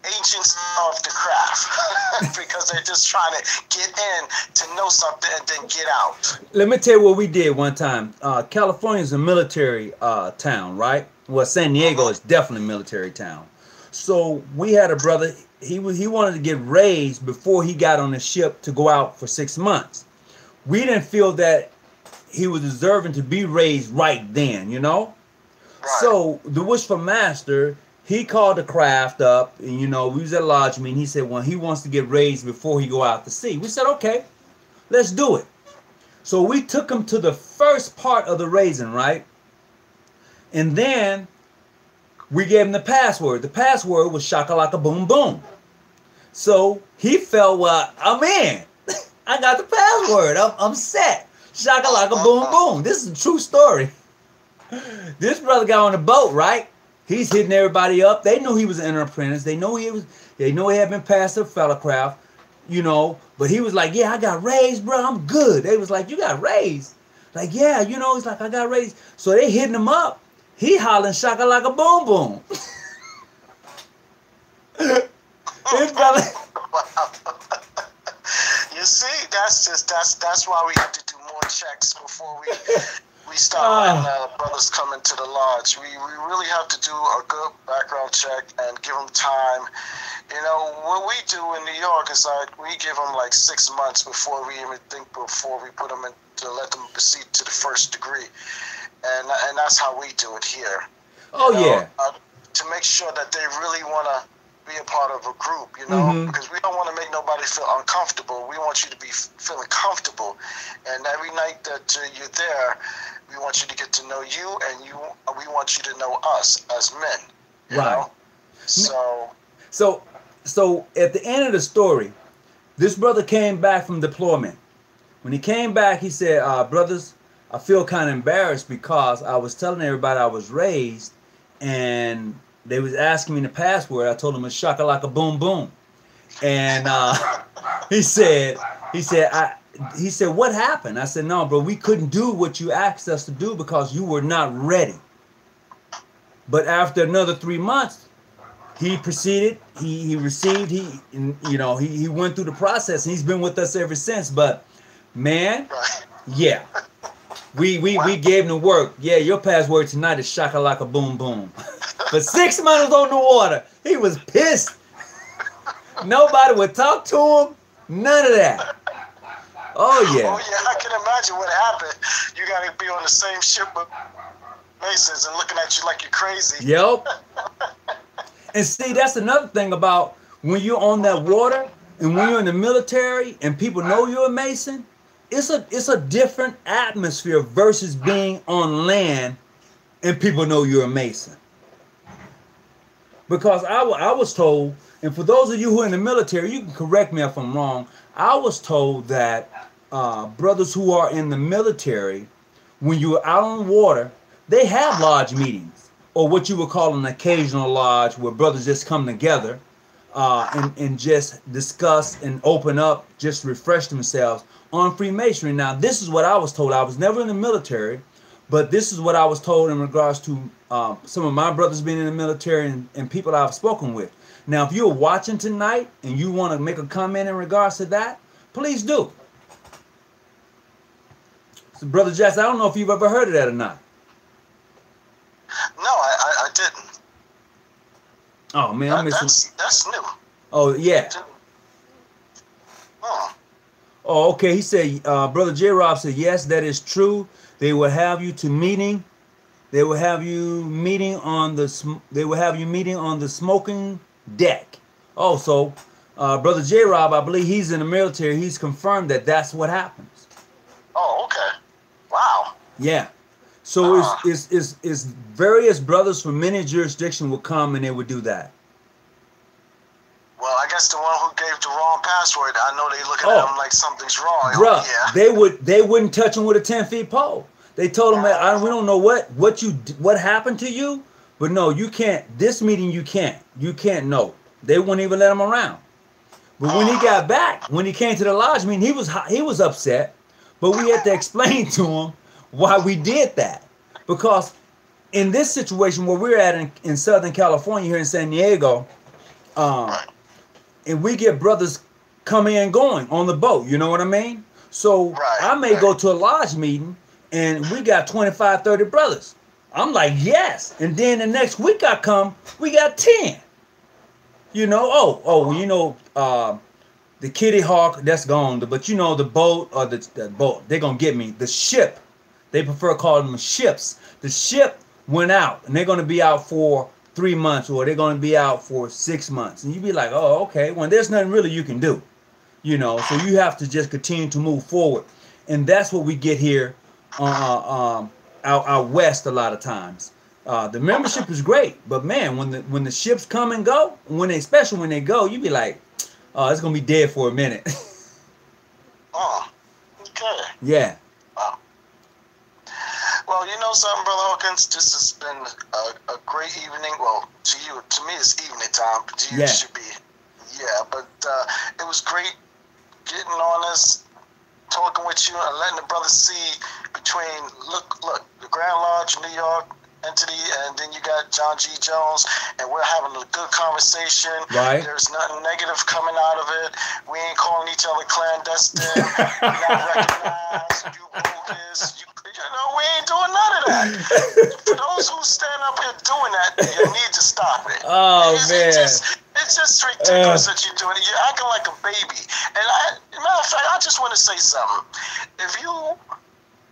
Agents of the craft. Because they're just trying to get in to know something and then get out. Let me tell you what we did one time. California is a military town, right? Well, San Diego is definitely a military town. So we had a brother, he wanted to get raised before he got on the ship to go out for 6 months. We didn't feel that he was deserving to be raised right then, you know? Right. So the Wishful Master, he called the craft up, and you know, we was at a lodge meeting. He said, well, he wants to get raised before he go out to sea. We said, okay, let's do it. So we took him to the first part of the raising, right? And then we gave him the password. The password was shakalaka boom boom. So he felt, well, I'm in. I got the password. I'm set. Shakalaka boom boom. This is a true story. This brother got on the boat, right? He's hitting everybody up. They knew he was an apprentice. They know he had been past the fellow craft, you know. But he was like, yeah, I got raised, bro. I'm good. They was like, you got raised? Like, yeah, you know. He's like, I got raised. So they hitting him up. He hollering shakalaka boom boom. His brother. You see, that's why we have to do more checks before we start when brothers come into the lodge. We really have to do a good background check and give them time. You know, what we do in New York is like we give them like 6 months before we put them in to let them proceed to the first degree, and that's how we do it here. Oh, you know, yeah. To make sure that they really want to be a part of a group, you know, because we don't want to make nobody feel uncomfortable. We want you to be feeling comfortable, and every night that you're there, we want you to get to know you, and we want you to know us as men. You know? So at the end of the story, this brother came back from deployment. When he came back, he said, brothers, I feel kind of embarrassed because I was telling everybody I was raised, and they was asking me the password. I told them it's shakalaka boom boom. And he said, what happened? I said, no, bro, we couldn't do what you asked us to do because you were not ready. But after another 3 months, he proceeded. He received. He went through the process, and he's been with us ever since. But man, Right. yeah, we gave him the work. Yeah, your password tonight is shakalaka boom boom. For 6 months on the water, he was pissed. Nobody would talk to him. None of that. Oh yeah. Oh yeah, I can imagine what happened. You got to be on the same ship with Masons and looking at you like you're crazy. Yep. And see, that's another thing about when you're on that water and when you're in the military and people know you're a Mason, it's a different atmosphere versus being on land and people know you're a Mason. Because I was told, and for those of you who are in the military, you can correct me if I'm wrong, I was told that brothers who are in the military, when you're out on water, they have lodge meetings, or what you would call an occasional lodge, where brothers just come together and just discuss and open up, just refresh themselves on Freemasonry. Now, this is what I was told. I was never in the military, but this is what I was told in regards to some of my brothers being in the military and people I've spoken with. Now, if you're watching tonight and you want to make a comment in regards to that, please do. So, Brother Jackson, I don't know if you've ever heard of that or not. No, I didn't. Oh man, I'm missing. That's new. Oh yeah. Oh. Oh okay. He said, Brother J. Rob said, yes, that is true. They will have you to meeting. They will have you meeting on the. They will have you meeting on the smoking deck. Oh, so Brother J. Rob, I believe he's in the military. He's confirmed that that's what happens. Oh, okay. Wow. Yeah. So it's various brothers from many jurisdictions will come and they would do that. Well, I guess the one who gave the wrong password, I know they looking at him like something's wrong. Bruh, Yeah. they wouldn't touch him with a 10-foot pole. They told him that we don't know what happened to you, but no, you can't. This meeting you can't know. They wouldn't even let him around. But when he got back, when he came to the lodge meeting, he was upset. But we had to explain to him why we did that. Because in this situation where we're at in Southern California, here in San Diego, and we get brothers coming and going on the boat, you know what I mean? So I may go to a lodge meeting and we got 25, 30 brothers. I'm like, yes. And then the next week I come, we got 10. You know, the Kitty Hawk, that's gone. But you know, the boat, or the boat, they're going to get me. The ship, they prefer calling them ships. The ship went out, and they're going to be out for 3 months, or they're going to be out for 6 months. And you be like, oh, okay. Well, there's nothing really you can do. You know, so you have to just continue to move forward. And that's what we get here out west a lot of times. The membership is great, but man, when the ships come and go, especially when they go, you be like, oh, it's gonna be dead for a minute. Oh, okay. Yeah. Wow. Well, you know something, Brother Hawkins? This has been a great evening. Well, to me, it's evening time. But to you, it should be. Yeah, but it was great getting on this, talking with you, and letting the brothers see between look, the Grand Lodge, New York entity, and then you got John G. Jones, and we're having a good conversation. Right. There's nothing negative coming out of it. We ain't calling each other clandestine. We're not recognized. You bogus. You know, we ain't doing none of that. For those who stand up here doing that, you need to stop it. Oh, man. It's just ridiculous that you're doing it. You're acting like a baby. And matter of fact, I just want to say something. If you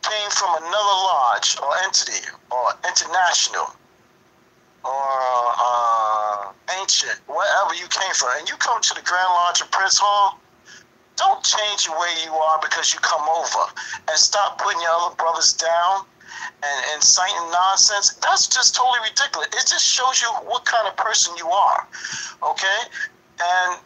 came from another lodge or entity or international or ancient, wherever you came from, and you come to the Grand Lodge of Prince Hall, don't change the way you are because you come over, and stop putting your other brothers down and citing nonsense. That's just totally ridiculous. It just shows you what kind of person you are, okay? And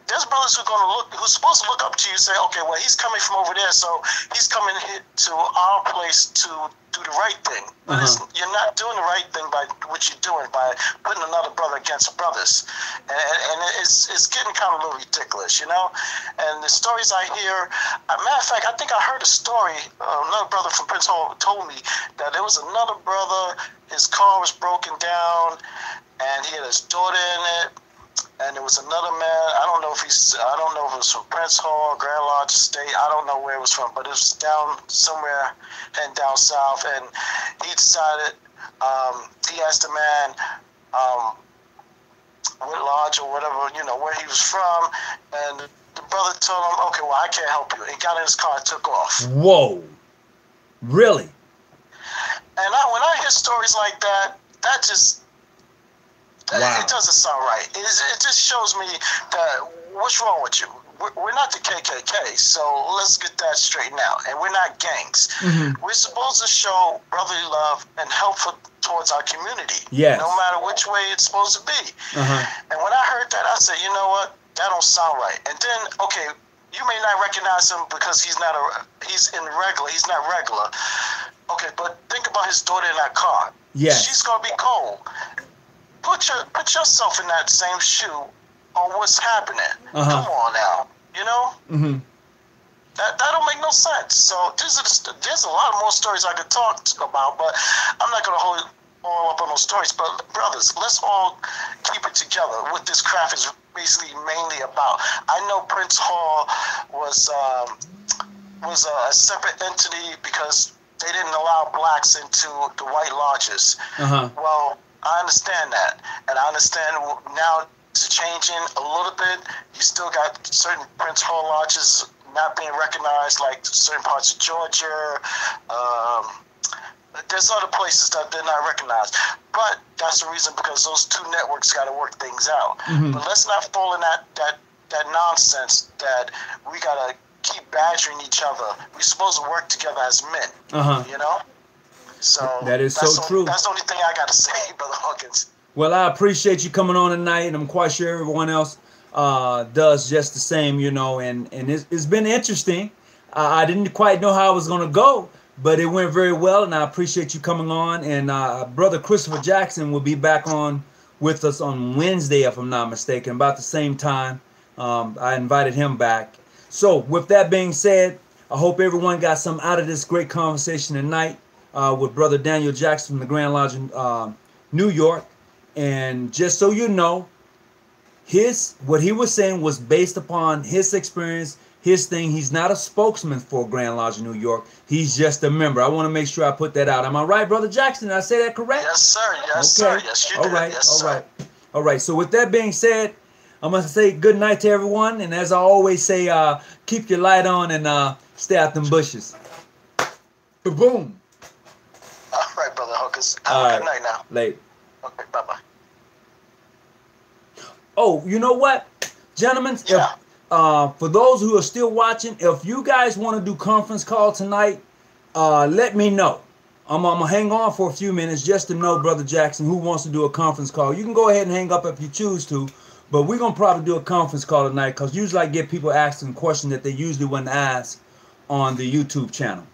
there's brothers who's supposed to look up to you and say, okay, well, he's coming from over there, so he's coming here to our place to do the right thing. But you're not doing the right thing by what you're doing, by putting another brother against brothers. And it's getting kind of a little ridiculous, you know? And the stories I hear, matter of fact, I think I heard a story, another brother from Prince Hall told me that there was another brother, his car was broken down, and he had his daughter in it. And there was another man. I don't know if it was from Prince Hall, Grand Lodge Estate. I don't know where it was from, but it was down somewhere and down south. And he decided. He asked the man what lodge or whatever, where he was from, and the brother told him, "Okay, well, I can't help you." He got in his car and took off. Whoa, really? And when I hear stories like that, that just wow. It doesn't sound right. It just shows me that what's wrong with you. We're not the KKK, so let's get that straightened out. And we're not gangs. Mm-hmm. We're supposed to show brotherly love and help towards our community. Yes. No matter which way it's supposed to be. Uh-huh. And when I heard that, I said, you know what? That don't sound right. And then, okay, you may not recognize him because he's not regular. Okay, but think about his daughter in that car. Yes. She's gonna be cold. Put yourself in that same shoe on what's happening. Uh-huh. Come on now, Mm-hmm. That don't make no sense. So there's a lot more stories I could talk about, but I'm not gonna hold all up on those stories. But brothers, let's all keep it together. What this craft is basically mainly about. I know Prince Hall was a separate entity because they didn't allow blacks into the white lodges. Uh-huh. Well, I understand that, and I understand now it's changing a little bit. You still got certain Prince Hall lodges not being recognized, like certain parts of Georgia. There's other places that they're not recognized, but that's the reason because those two networks got to work things out. Mm-hmm. But let's not fall in that nonsense that we gotta keep badgering each other. We're supposed to work together as men. Uh-huh. So that is so true. That's the only thing I got to say, Brother Hawkins. Well, I appreciate you coming on tonight, and I'm quite sure everyone else does just the same, and it's been interesting. I didn't quite know how I was going to go, but it went very well, and I appreciate you coming on. And Brother Christopher Jackson will be back on with us on Wednesday, if I'm not mistaken, about the same time. I invited him back. So with that being said, I hope everyone got some out of this great conversation tonight with Brother Daniel Jackson from the Grand Lodge in New York. And just so you know, what he was saying was based upon his experience, his thing. He's not a spokesman for Grand Lodge in New York. He's just a member. I want to make sure I put that out. Am I right, Brother Jackson? Did I say that correct? Yes, sir. Yes, sir. Yes, you did. All right. Yes, all sir. right. All right. So with that being said, I'm going to say good night to everyone. And as I always say, keep your light on and stay out them bushes. Boom. All right, Brother Hawkins. Have a good night now. Later. Okay, bye-bye. Oh, you know what, gentlemen? Yeah. For those who are still watching, if you guys want to do conference call tonight, let me know. I'm going to hang on for a few minutes just to know, Brother Jackson, who wants to do a conference call. You can go ahead and hang up if you choose to, but we're going to probably do a conference call tonight because usually I get people asking questions that they usually wouldn't ask on the YouTube channel.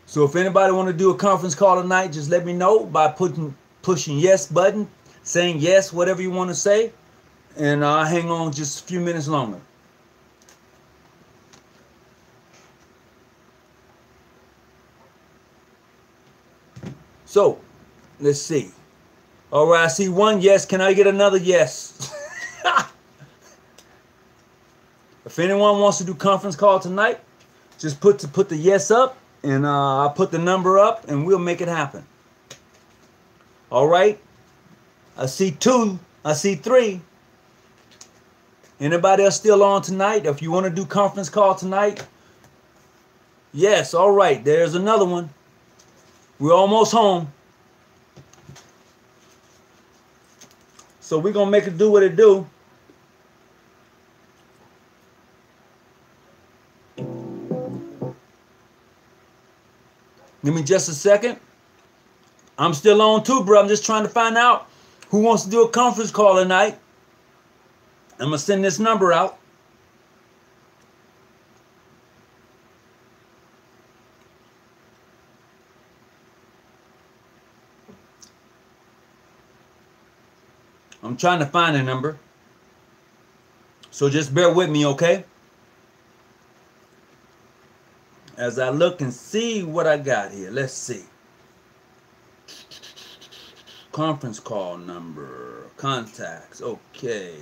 So if anybody want to do a conference call tonight, just let me know by pushing yes button, saying yes, whatever you want to say, and I'll hang on just a few minutes longer. So, let's see. All right, I see one yes. Can I get another yes? If anyone wants to do conference call tonight, just put the yes up, and I'll put the number up, and we'll make it happen. All right. I see 2. I see 3. Anybody else still on tonight? If you want to do conference call tonight, yes. All right. There's another one. We're almost home. So we're going to make it do what it do. Give me just a second. I'm still on too, bro. I'm just trying to find out who wants to do a conference call tonight. I'm going to send this number out. I'm trying to find a number. So just bear with me, okay? As I look and see what I got here. Let's see. Conference call number. Contacts. Okay.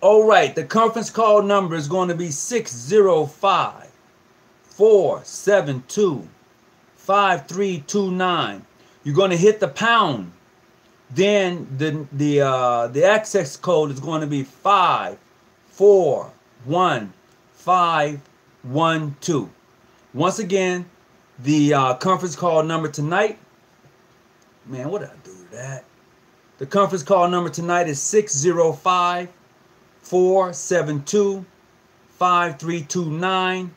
All right. The conference call number is going to be 605-472-5329. You're going to hit the pound. Then the access code is going to be 541512. Once again, the conference call number tonight. Man, what did I do to that? The conference call number tonight is 605-472-5329.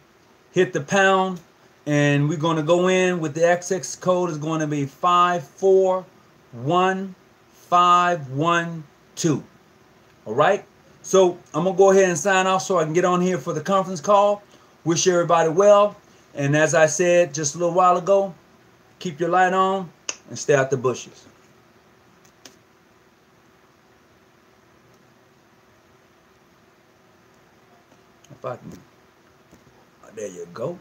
Hit the pound, and we're going to go in with the access code is going to be 541512. All right? So I'm going to go ahead and sign off so I can get on here for the conference call. Wish everybody well. And as I said just a little while ago, keep your light on and stay out the bushes. If I can, there you go.